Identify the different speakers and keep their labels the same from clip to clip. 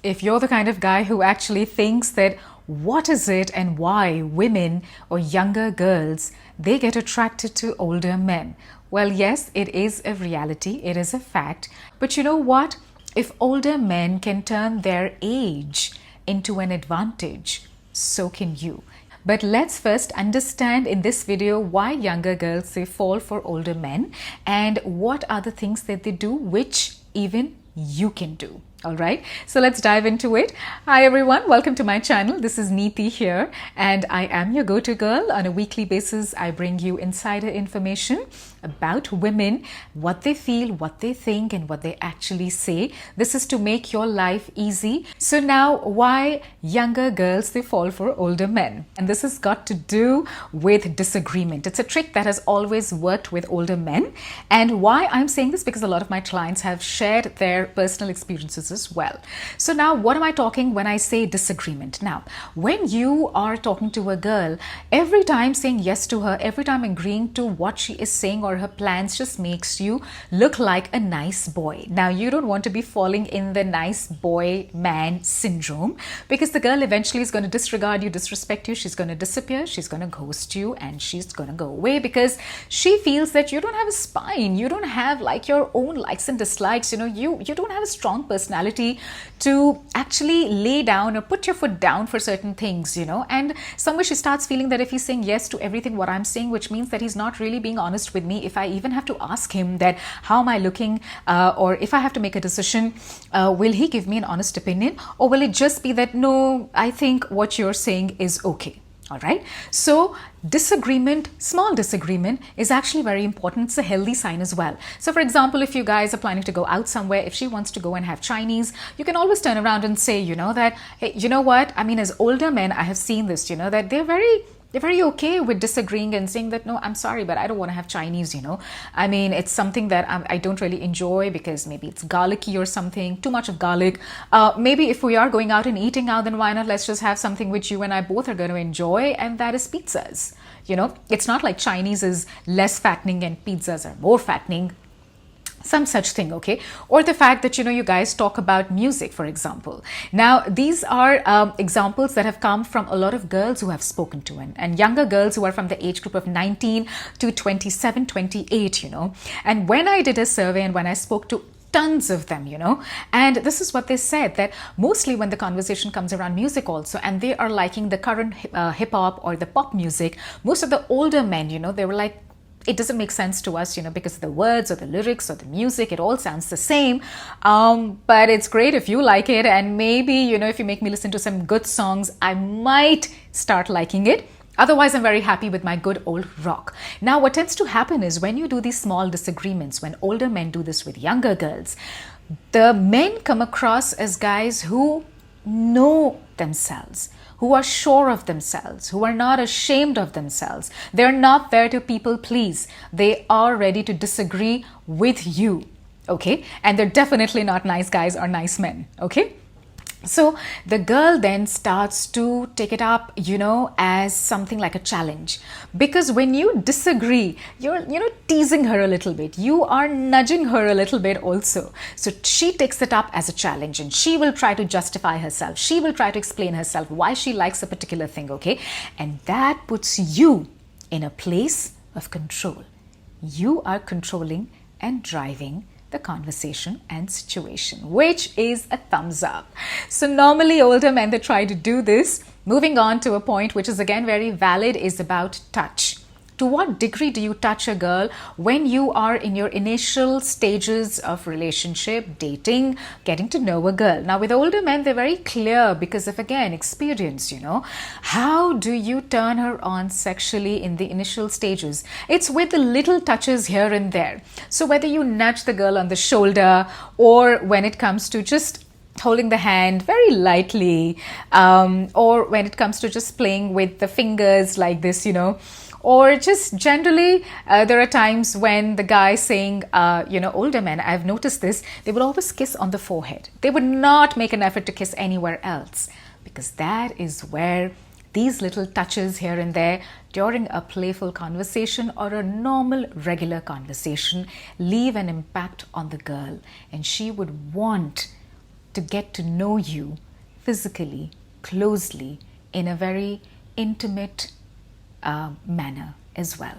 Speaker 1: if you're the kind of guy who actually thinks that what is it and why women or younger girls, they get attracted to older men. Well, yes, it is a reality, it is a fact. But you know what? If older men can turn their age into an advantage, so can you. But let's first understand in this video why younger girls, they fall for older men and what are the things that they do which even you can do. All right, so let's dive into it. Hi everyone, welcome to my channel. This is Neeti here and I am your go-to girl. On a weekly basis, I bring you insider information about women, what they feel, what they think, and what they actually say. This is to make your life easy. So now, why younger girls, they fall for older men? And this has got to do with disagreement. It's a trick that has always worked with older men. And why I'm saying this, because a lot of my clients have shared their personal experiences as well. So now, what am I talking when I say disagreement? Now, when you are talking to a girl, every time saying yes to her, every time agreeing to what she is saying or her plans just makes you look like a nice boy. Now, you don't want to be falling in the nice boy man syndrome, because the girl eventually is going to disregard you, disrespect you, she's going to disappear, she's going to ghost you, and she's going to go away because she feels that you don't have a spine, you don't have like your own likes and dislikes, you don't have a strong personality to actually lay down or put your foot down for certain things, and somewhere she starts feeling that if he's saying yes to everything what I'm saying, which means that he's not really being honest with me. If I even have to ask him that how am I looking, or if I have to make a decision, will he give me an honest opinion, or will it just be that no, I think what you're saying is okay? All right, so disagreement, small disagreement is actually very important. It's a healthy sign as well. So for example, if you guys are planning to go out somewhere, if she wants to go and have Chinese, you can always turn around and say, that, hey, you know what? I mean, as older men, I have seen this, that they're very okay with disagreeing and saying that, no, I'm sorry, but I don't want to have Chinese, I mean, it's something that I don't really enjoy because maybe it's garlicky or something, too much of garlic. Maybe if we are going out and eating out, then why not let's just have something which you and I both are going to enjoy, and that is pizzas. It's not like Chinese is less fattening and pizzas are more fattening. Some such thing, okay? Or the fact that, you guys talk about music, for example. Now, these are examples that have come from a lot of girls who have spoken to, and younger girls who are from the age group of 19 to 27, 28, And when I did a survey and when I spoke to tons of them, and this is what they said, that mostly when the conversation comes around music also, and they are liking the current hip-hop or the pop music, most of the older men, they were like, it doesn't make sense to us, because the words or the lyrics or the music, it all sounds the same. But it's great if you like it. And maybe, if you make me listen to some good songs, I might start liking it. Otherwise, I'm very happy with my good old rock. Now, what tends to happen is when you do these small disagreements, when older men do this with younger girls, the men come across as guys who know themselves, who are sure of themselves, who are not ashamed of themselves. They're not there to people please. They are ready to disagree with you, okay? And they're definitely not nice guys or nice men, okay? So the girl then starts to take it up, as something like a challenge. Because when you disagree, you're, teasing her a little bit. You are nudging her a little bit also. So she takes it up as a challenge and she will try to justify herself. She will try to explain herself why she likes a particular thing, okay? And that puts you in a place of control. You are controlling and driving the conversation and situation, which is a thumbs up. So normally older men, they try to do this. Moving on to a point which is again very valid is about touch. To what degree do you touch a girl when you are in your initial stages of relationship, dating, getting to know a girl? Now, with older men, they're very clear because of, again, experience, How do you turn her on sexually in the initial stages? It's with the little touches here and there. So whether you nudge the girl on the shoulder or when it comes to just holding the hand very lightly, or when it comes to just playing with the fingers like this, or just generally, there are times when the guy saying, older men, I've noticed this, they will always kiss on the forehead. They would not make an effort to kiss anywhere else, because that is where these little touches here and there during a playful conversation or a normal, regular conversation leave an impact on the girl, and she would want to get to know you physically, closely, in a very intimate manner as well.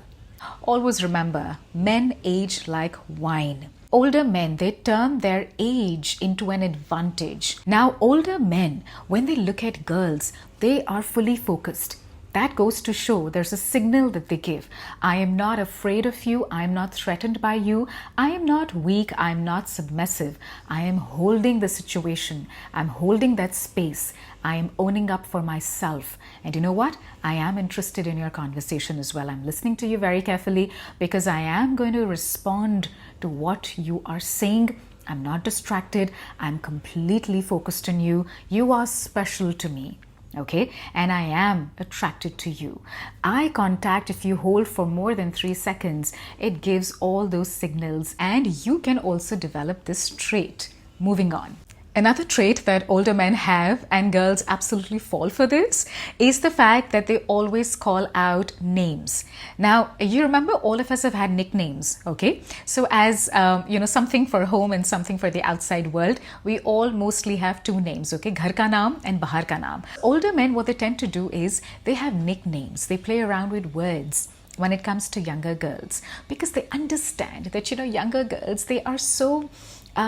Speaker 1: Always remember, men age like wine. Older men, they turn their age into an advantage. Now, older men, when they look at girls, they are fully focused. That goes to show there's a signal that they give. I am not afraid of you. I am not threatened by you. I am not weak. I am not submissive. I am holding the situation. I'm holding that space. I am owning up for myself. And you know what? I am interested in your conversation as well. I'm listening to you very carefully because I am going to respond to what you are saying. I'm not distracted. I'm completely focused on you. You are special to me. Okay, and I am attracted to you. Eye contact, if you hold for more than 3 seconds, it gives all those signals, and you can also develop this trait. Moving on. Another trait that older men have, and girls absolutely fall for this, is the fact that they always call out names. Now, you remember all of us have had nicknames, okay? So as, something for home and something for the outside world, we all mostly have 2 names, okay? Ghar ka naam and bahar ka naam. Older men, what they tend to do is they have nicknames. They play around with words when it comes to younger girls because they understand that, younger girls, they are so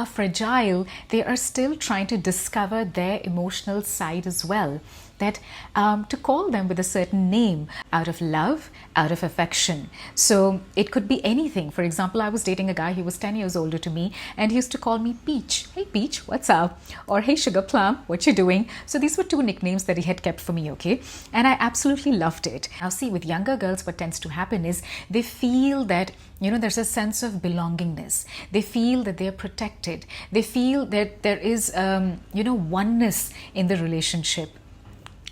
Speaker 1: fragile. They are still trying to discover their emotional side as well. That to call them with a certain name out of love, out of affection. So it could be anything. For example, I was dating a guy, he was 10 years older to me, and he used to call me Peach. Hey Peach, what's up? Or hey Sugar Plum, what you doing? So these were 2 nicknames that he had kept for me, okay? And I absolutely loved it. Now see, with younger girls, what tends to happen is they feel that, there's a sense of belongingness. They feel that they're protected. They feel that there is, oneness in the relationship.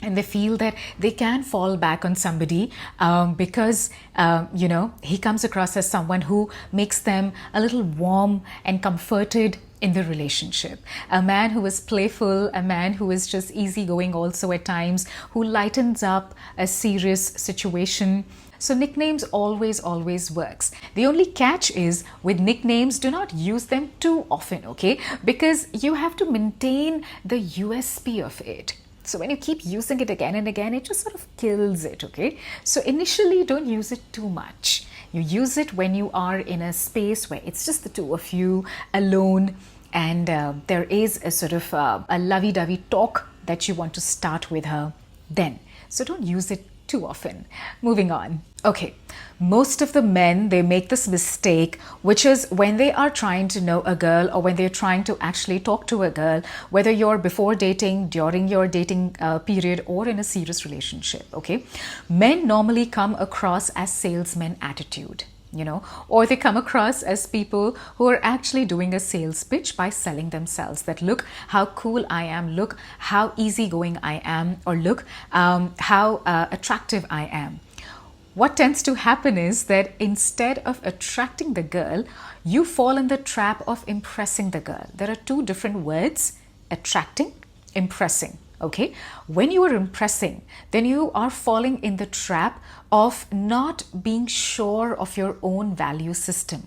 Speaker 1: And they feel that they can fall back on somebody because, he comes across as someone who makes them a little warm and comforted in the relationship. A man who is playful, a man who is just easygoing also at times, who lightens up a serious situation. So nicknames always works. The only catch is with nicknames, do not use them too often, okay? Because you have to maintain the USP of it. So when you keep using it again and again, it just sort of kills it, okay? So initially, don't use it too much. You use it when you are in a space where it's just the 2 of you alone, and there is a sort of a lovey-dovey talk that you want to start with her then. So don't use it too often. Moving on. Okay, most of the men, they make this mistake, which is when they are trying to know a girl or when they're trying to actually talk to a girl, whether you're before dating, during your dating period, or in a serious relationship, okay? Men normally come across as salesman attitude, or they come across as people who are actually doing a sales pitch by selling themselves. That look how cool I am, look how easygoing I am, or look how attractive I am. What tends to happen is that instead of attracting the girl, you fall in the trap of impressing the girl. There are 2 different words, attracting, impressing. Okay, when you are impressing, then you are falling in the trap of not being sure of your own value system.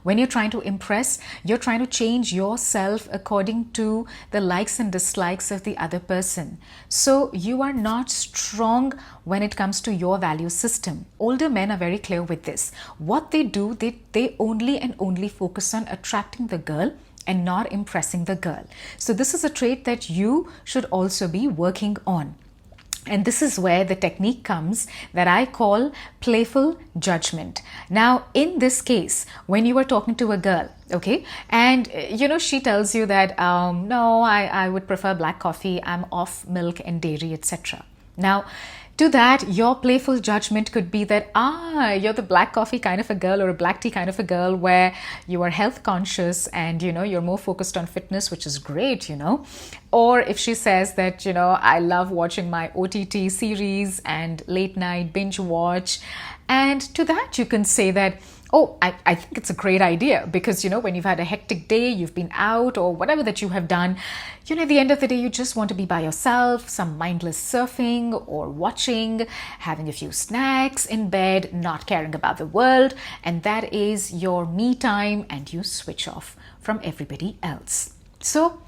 Speaker 1: When you're trying to impress, you're trying to change yourself according to the likes and dislikes of the other person. So you are not strong when it comes to your value system. Older men are very clear with this. What they do, they only and only focus on attracting the girl and not impressing the girl. So this is a trait that you should also be working on. And this is where the technique comes that I call playful judgment. Now, in this case, when you are talking to a girl, okay, and she tells you that, no, I would prefer black coffee, I'm off milk and dairy, etc. Now, to that, your playful judgment could be that, you're the black coffee kind of a girl or a black tea kind of a girl where you are health conscious and, you're more focused on fitness, which is great, Or if she says that, I love watching my OTT series and late night binge watch. And to that, you can say that, oh, I think it's a great idea because, when you've had a hectic day, you've been out or whatever that you have done, at the end of the day, you just want to be by yourself, some mindless surfing or watching, having a few snacks in bed, not caring about the world. And that is your me time and you switch off from everybody else. So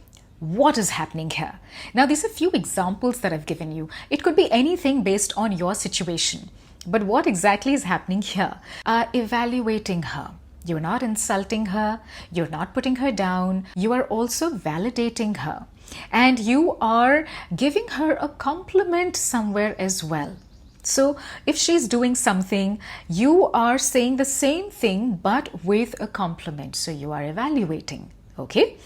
Speaker 1: What is happening here? Now, these are few examples that I've given you. It could be anything based on your situation. But what exactly is happening here? Evaluating her. You're not insulting her. You're not putting her down. You are also validating her. And you are giving her a compliment somewhere as well. So if she's doing something, you are saying the same thing but with a compliment. So you are evaluating. Okay?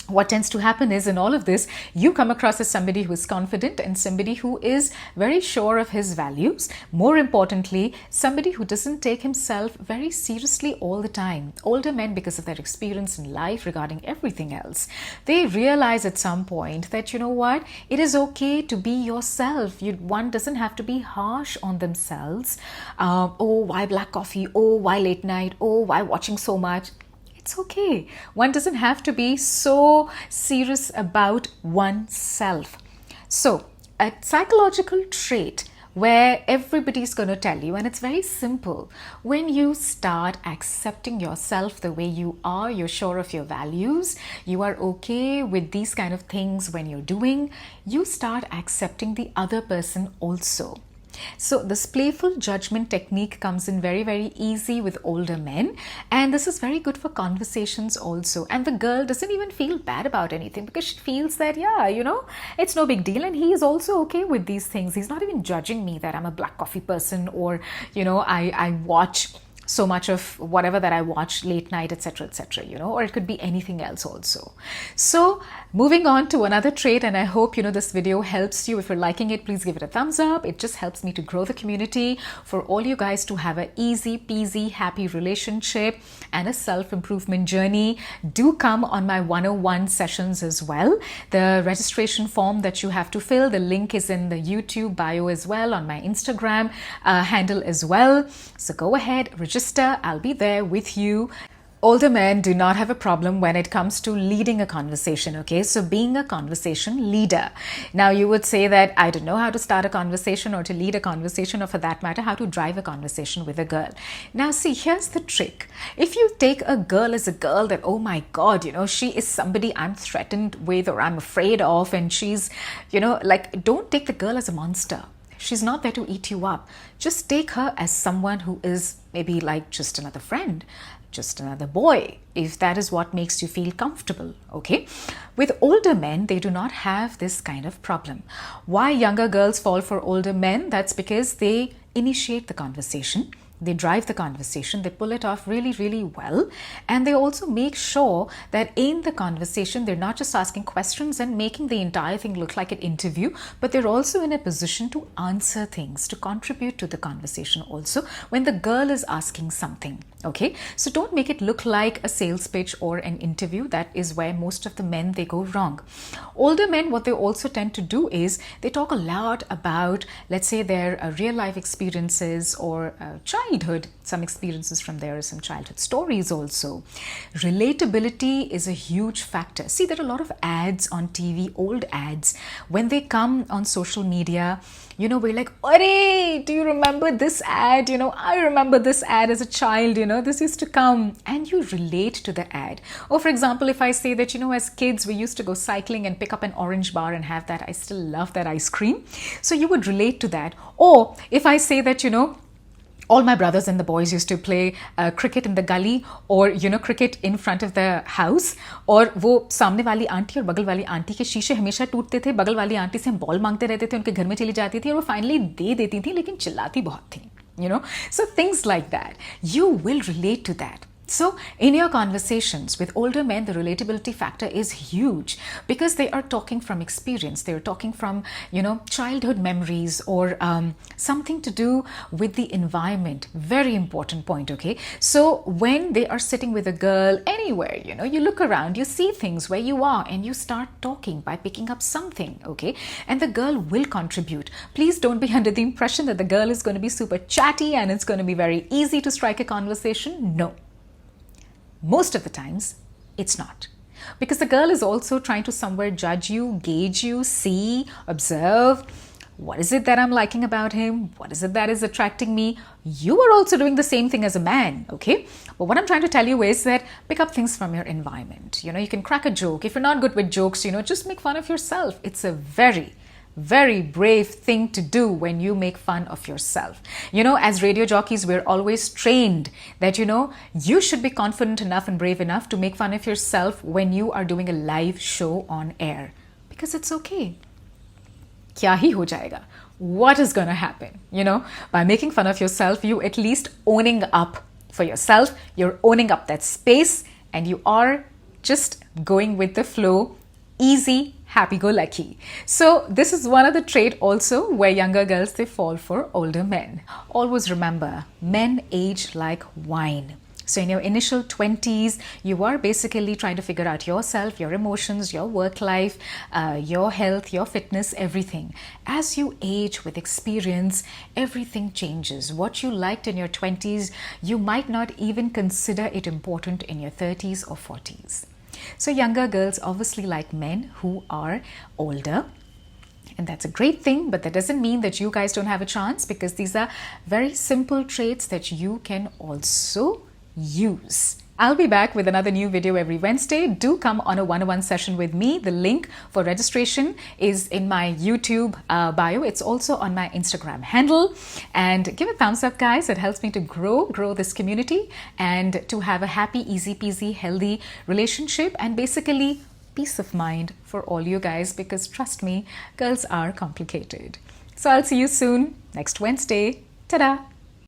Speaker 1: What tends to happen is in all of this, you come across as somebody who is confident and somebody who is very sure of his values. More importantly, somebody who doesn't take himself very seriously all the time. Older men, because of their experience in life regarding everything else, they realize at some point that, you know what, it is okay to be yourself. One doesn't have to be harsh on themselves. Oh, why black coffee? Oh, why late night? Oh, why watching so much? It's okay. One doesn't have to be so serious about oneself. So, a psychological trait where everybody's going to tell you, and it's very simple. When you start accepting yourself the way you are, you're sure of your values, you are okay with these kind of things when you're doing, you start accepting the other person also. So this playful judgment technique comes in very, very easy with older men, and this is very good for conversations also. And the girl doesn't even feel bad about anything because she feels that, yeah, you know, it's no big deal, and he is also okay with these things. He's not even judging me that I'm a black coffee person, or, you know, I watch so much of whatever that I watch late night, etc., you know, or it could be anything else also. So moving on to another trait, and I hope, you know, this video helps you. If you're liking it, please give it a thumbs up. It just helps me to grow the community, for all you guys to have an easy peasy happy relationship and a self-improvement journey. Do come on my 101 sessions as well. The registration form that you have to fill, the link is in the YouTube bio as well, on my Instagram handle as well. So go ahead, register. I'll be there with you. Older men do not have a problem when it comes to leading a conversation, okay? So being a conversation leader. Now you would say that I don't know how to start a conversation or to lead a conversation, or for that matter, how to drive a conversation with a girl. Now see, here's the trick. If you take a girl as a girl that, oh my God, you know, she is somebody I'm threatened with or I'm afraid of, and she's, you know, like, don't take the girl as a monster. She's not there to eat you up. Just take her as someone who is maybe like just another friend, just another boy, if that is what makes you feel comfortable, okay? With older men, they do not have this kind of problem. Why younger girls fall for older men? That's because they initiate the conversation. They drive the conversation, they pull it off really, really well. And they also make sure that in the conversation, they're not just asking questions and making the entire thing look like an interview, but they're also in a position to answer things, to contribute to the conversation also when the girl is asking something. Okay, so don't make it look like a sales pitch or an interview. That is where most of the men, they go wrong. Older men, what they also tend to do is they talk a lot about, let's say, their real life experiences or childhood, some experiences from there, some childhood stories also. Relatability is a huge factor. See, there are a lot of ads on TV, old ads. When they come on social media, you know, we're like, "Arey, do you remember this ad? You know, I remember this ad as a child, you know, this used to come," and you relate to the ad. Or for example, if I say that, you know, as kids, we used to go cycling and pick up an orange bar and have that. I still love that ice cream. So you would relate to that. Or if I say that, you know, all my brothers and the boys used to play cricket in the gully, or, you know, cricket in front of the house, और वो सामने वाली aunty और बगल वाली aunty के शीशे हमेशा टूटते थे. बगल वाली आंटी से हम बॉल मांगते रहते थे, उनके घर में चली जाती थी और वो फाइनली दे देती थी, लेकिन चिल्लाती बहुत थी. You know, so things like that, you will relate to that. So in your conversations with older men, the relatability factor is huge because they are talking from experience. They're talking from, you know, childhood memories or something to do with the environment. Very important point, okay? So when they are sitting with a girl anywhere, you know, you look around, you see things where you are and you start talking by picking up something, okay? And the girl will contribute. Please don't be under the impression that the girl is going to be super chatty and it's going to be very easy to strike a conversation. No. Most of the times, it's not. Because the girl is also trying to somewhere judge you, gauge you, see, observe. What is it that I'm liking about him? What is it that is attracting me? You are also doing the same thing as a man, okay? But what I'm trying to tell you is that pick up things from your environment. You can crack a joke. If you're not good with jokes, just make fun of yourself. It's a very, very brave thing to do when you make fun of yourself. As radio jockeys, we're always trained that, you should be confident enough and brave enough to make fun of yourself when you are doing a live show on air. Because it's okay. Kya hi ho jayega? What is going to happen? By making fun of yourself, you at least owning up for yourself. You're owning up that space and you are just going with the flow, easy, happy-go-lucky. So this is one of the trait also where younger girls, they fall for older men. Always remember, men age like wine. So in your initial 20s, you are basically trying to figure out yourself, your emotions, your work life, your health, your fitness, everything. As you age with experience, everything changes. What you liked in your 20s, you might not even consider it important in your 30s or 40s. So younger girls obviously like men who are older. And that's a great thing, but that doesn't mean that you guys don't have a chance, because these are very simple traits that you can also use. I'll be back with another new video every Wednesday. Do come on a one-on-one session with me. The link for registration is in my YouTube bio. It's also on my Instagram handle. And give a thumbs up, guys. It helps me to grow this community and to have a happy, easy peasy, healthy relationship and basically peace of mind for all you guys, because trust me, girls are complicated. So I'll see you soon next Wednesday. Ta-da!